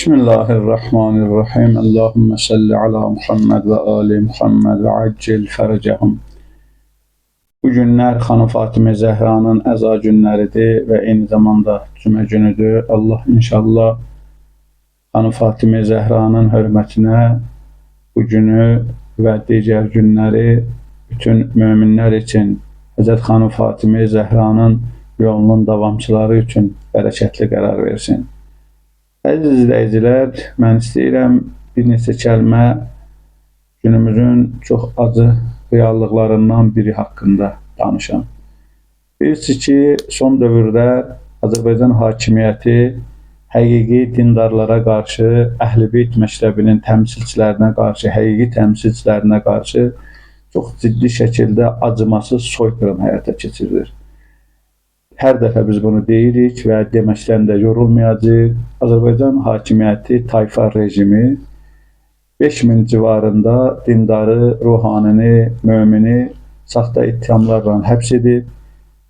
Bismillahirrahmanirrahim. Allahümme salli ala Muhammed ve ali Muhammed ve accil fərəcəhum. Bu günlər Xanım Fatimə Zəhranın əza günləridir və eyni zamanda cümə günüdür. Allah inşallah Xanım Fatimə Zəhranın hörmətinə bu günü və digər günləri bütün möminlər üçün, Həzrət Xanım Fatimə Zəhranın yolunun davamçıları üçün bərəkətli qərar versin. Əziz izləyicilər, mən istəyirəm bir neçə kəlmə günümüzün çox acı reallıqlarından biri haqqında danışam. Bilirsiniz ki, son dövrdə Azərbaycan hakimiyyəti həqiqi dindarlara qarşı, Əhl-i Beyt məktəbinin təmsilçilərinə qarşı, həqiqi təmsilçilərinə qarşı çox ciddi şəkildə acımasız soyqırım həyata keçirilir. Hər dəfə biz bunu deyirik və deməkdən də yorulmayacaq. Azərbaycan hakimiyyəti, tayfa rejimi 5000 civarında dindarı, ruhanini, mömini saxta ittihamlarla həbs edib.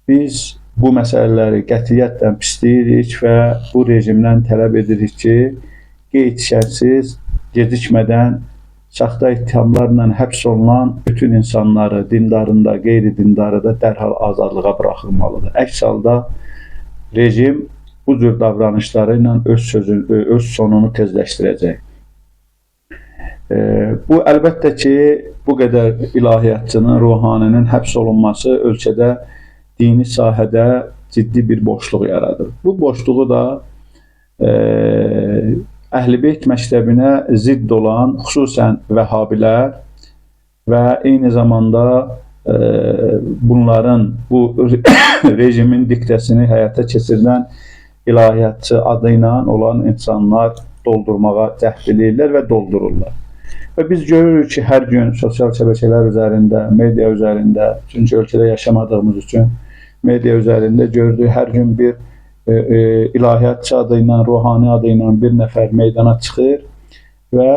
Biz bu məsələləri qətiyyətlə pisləyirik və bu rejimdən tələb edirik ki, qeyd-şərtsiz, gecikmədən saxta ittihamlarla həbs olunan bütün insanları, dindarında, qeyri-dindarı da dərhal azadlığa buraxılmalıdır. Əks halda rejim bu cür davranışları ilə öz sonunu tezləşdirəcək. Bu əlbəttə ki, bu qədər ilahiyyatçının, ruhaninin həbs olunması ölkədə dini sahədə ciddi bir boşluq yaradır. Bu boşluğu da Əhl-i Beyt məktəbinə zidd olan xüsusən vəhabilər və eyni zamanda bunların, bu rejimin diktəsini həyata keçirilən ilahiyyatçı adı ilə olan insanlar doldurmağa cəhd edirlər və doldururlar. Və biz görürük ki, hər gün sosial şəbəkələr üzərində, media üzərində, çünki ölkədə yaşamadığımız üçün media üzərində gördük, hər gün bir ilahiyyatçı adı ilə, ruhani adı ilə bir nəfər meydana çıxır və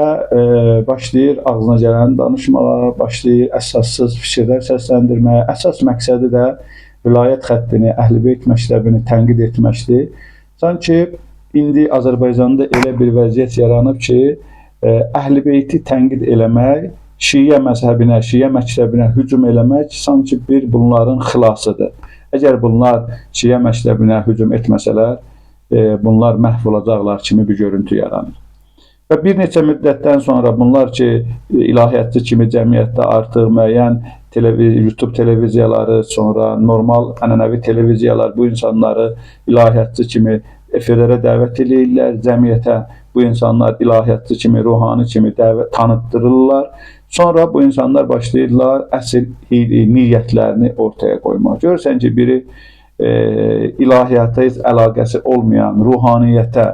başlayır ağzına gələni danışmağa, başlayır əsassız fikirlər səsləndirməyə. Əsas məqsədi də vilayət xəttini, Əhl-i Beyt məktəbini tənqid etməkdir. Sanki indi Azərbaycanda elə bir vəziyyət yaranıb ki, Əhl-i Beyti tənqid eləmək, Şiə məzhəbinə, Şiə məktəbinə hücum eləmək sanki bir bunların xilasıdır. Əgər bunlar Şiə məktəbinə hücum etməsələr, bunlar məhv olacaqlar kimi bir görüntü yaranır. Və bir neçə müddətdən sonra bunlar ki, ilahiyyatçı kimi cəmiyyətdə artıq müəyyən YouTube televiziyaları, sonra normal ənənəvi televiziyalar bu insanları ilahiyyatçı kimi efirlərə dəvət edirlər, cəmiyyətə bu insanlar ilahiyyatçı kimi, ruhani kimi tanıtdırırlar. Sonra bu insanlar başlayırlar əsl niyyətlərini ortaya qoymaq. Görürsən ki, biri ilahiyyata heç əlaqəsi olmayan, ruhaniyyətə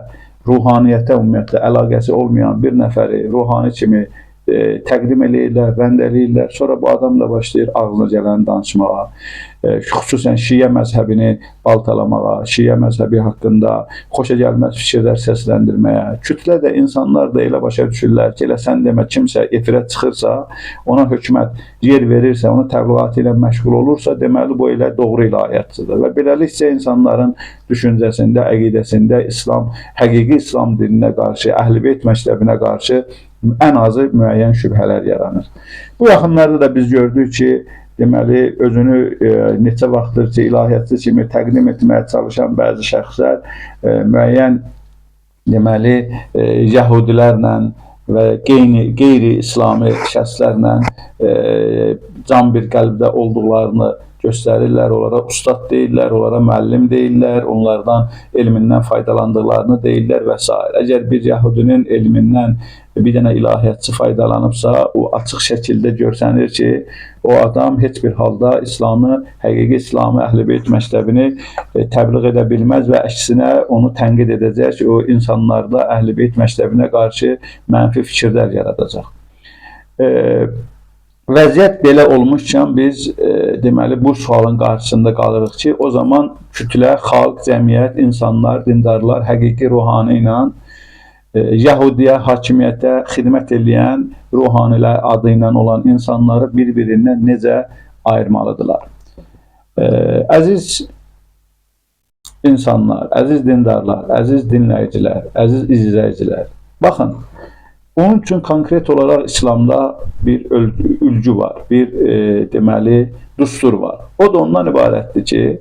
ümumiyyətlə əlaqəsi olmayan bir nəfəri ruhani kimi təqdim eləyirlər, bəndələyirlər. Sonra bu adam da başlayır ağzına gələni danışmağa, xüsusən Şiə məzhəbini baltalamağa, Şiə məzhəbi haqqında xoşagəlməz fikirlər səsləndirməyə. Kütlə də, insanlar da elə başa düşürlər ki, elə sən demə, kimsə efirə çıxırsa, ona hökumət yer verirsə, onun təbliğatı ilə məşğul olursa, deməli bu elə doğru ilahiyyatçıdır. Və beləlikcə insanların düşüncəsində, əqidəsində İslam, həqiqi İslam dininə qarşı, Əhl-i Beyt məktəbinə qarşı ən azı müəyyən şübhələr yaranır. Bu yaxınlarda da biz gördük ki, deməli, özünü neçə vaxtdır ki, ilahiyyatçı kimi təqdim etməyə çalışan bəzi şəxslər müəyyən, deməli, yəhudilərlə və qeyri-İslami şəxslərlə can bir qəlbdə olduqlarını göstərirlər, onlara ustad deyirlər, onlara müəllim deyirlər, onlardan elmindən faydalandıqlarını deyirlər və s. Əgər bir yəhudinin elmindən bir dənə ilahiyyatçı faydalanıbsa, o açıq şəkildə görsənir ki, o adam heç bir halda İslamı, həqiqi İslamı, Əhl-i Beyt məktəbini təbliğ edə bilməz və əksinə onu tənqid edəcək, o insanlarda Əhl-i Beyt məktəbinə qarşı mənfi fikirlər yaradacaq. Vəziyyət belə olmuşkən biz deməli bu sualın qarşısında qalırıq ki, o zaman kütlə, xalq, cəmiyyət, insanlar, dindarlar həqiqi ruhani ilə Yahudiyə, hakimiyyətə xidmət edən ruhanilər adı ilə olan insanları bir-birindən necə ayırmalıdırlar? Əziz insanlar, əziz dindarlar, əziz dinləyicilər, əziz izləyicilər, baxın, onun üçün konkret olaraq İslamda bir ülgü var, bir deməli düstur var. O da ondan ibarətdir ki,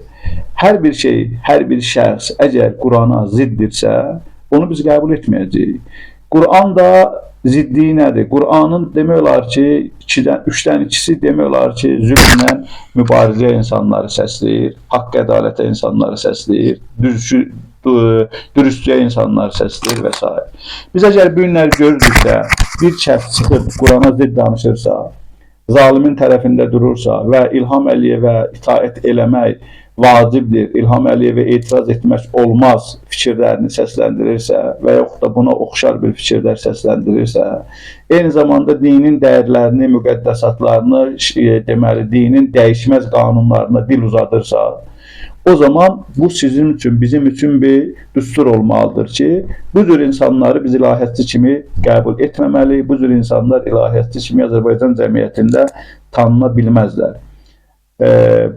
hər bir şey, hər bir şəxs əgər Qurana ziddirsə, onu biz qəbul etməyəcəyik. Quran da ziddiyi nədir? Qur'anın demək olar ki, 3-dən 2-si demək olar ki, zülmlə mübarizəyə insanları səsləyir, haqq ədalətə insanları səsləyir, dürüstlüyə insanları səsləyir və s. Biz əgər bu günləri görürüksə, bir şəxs çıxıb Qurana zidd danışırsa, zalimin tərəfində durursa və İlham Əliyevə itaət eləmək vacibdir, İlham Əliyevə etiraz etmək olmaz fikirlərini səsləndirirsə və yaxud da buna oxşar bir fikirlər səsləndirirsə, eyni zamanda dinin dəyərlərini, müqəddəsatlarını, deməli, dinin dəyişməz qanunlarına dil uzadırsa, o zaman bu sizin üçün, bizim üçün bir düstur olmalıdır ki, bu cür insanları biz ilahiyyatçı kimi qəbul etməməli, bu cür insanlar ilahiyyatçı kimi Azərbaycan cəmiyyətində tanına bilməzlər.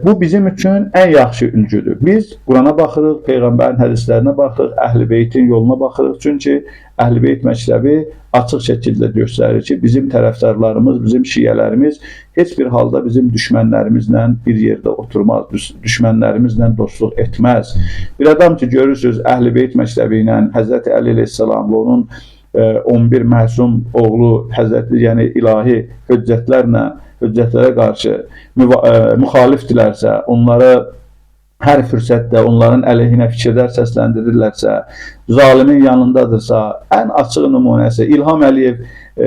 Bu bizim üçün ən yaxşı ülgüdür. Biz Qurana baxırıq, Peyğəmbərin hədislərinə baxırıq, Əhl-i Beytin yoluna baxırıq. Çünki Əhl-i Beyt məktəbi açıq şəkildə göstərir ki, bizim tərəfdarlarımız, bizim şiyələrimiz heç bir halda bizim düşmənlərimizlə bir yerdə oturmaz, düşmənlərimizlə dostluq etməz. Bir adam ki, görürsünüz, Əhl-i Beyt məktəbi ilə Həzrəti Əli əleyhissalam və onun 11 məsum oğlu Həzrəti, yəni ilahi höccətlərə qarşı müxalifdirlərsə, onları hər fürsətdə onların əleyhinə fikirlər səsləndirirlərsə, zalimin yanındadırsa, ən açıq nümunəsi İlham Əliyev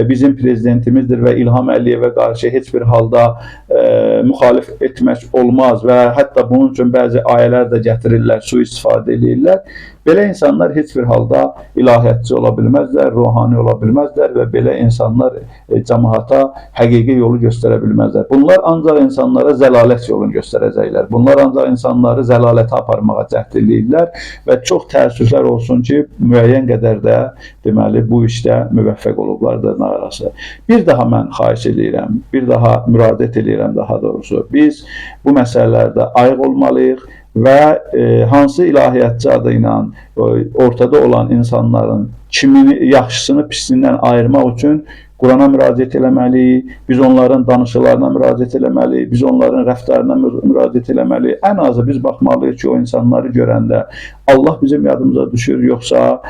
bizim prezidentimizdir və İlham Əliyevə qarşı heç bir halda müxalif etmək olmaz və hətta bunun üçün bəzi ayələr də gətirirlər, sui-istifadə edirlər. Belə insanlar heç bir halda ilahiyyatçı ola bilməzlər, ruhani ola bilməzlər və belə insanlar cəmaata həqiqi yolu göstərə bilməzlər. Bunlar ancaq insanlara zəlalət yolunu göstərəcəklər. Bunlar ancaq insanları zəlalətə aparmağa cəhd edirlər və çox təəssüflər olsun ki, müəyyən qədər də deməli bu işdə müvəffəq olublar dırnaq arası. Bir daha mən xahiş edirəm, bir daha müraciət edirəm daha doğrusu. Biz bu məsələlərdə ayıq olmalıyıq və hansı ilahiyyatçı adı ilə ortada olan insanların kimini yaxşısını pisliyindən ayırmaq üçün Qurana müraciət eləməliyik, biz onların danışıqlarına müraciət eləməliyik, biz onların rəftarına müraciət eləməliyik. Ən azı biz baxmalıyıq ki, o insanları görəndə Allah bizim yadımıza düşür, yoxsa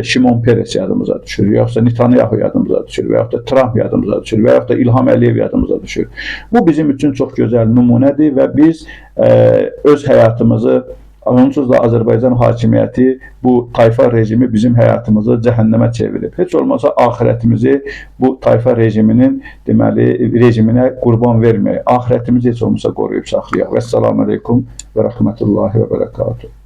Şimon Peres yadımıza düşür, yoxsa Netanyahu yadımıza düşür, və yaxud da Trump yadımıza düşür, və yaxud da İlham Əliyev yadımıza düşür. Bu bizim üçün çox gözəl nümunədir və biz öz həyatımızı, onsuz da Azərbaycan hakimiyyəti, bu tayfa rejimi bizim həyatımızı cəhənnəmə çevirib. Heç olmasa axirətimizi bu tayfa rejiminin deməli rejiminə qurban verməyək. Axirətimizi heç olmasa qoruyub saxlayaq. Vəssalamu aleykum və rəhmətullahi və bərəkatuhu.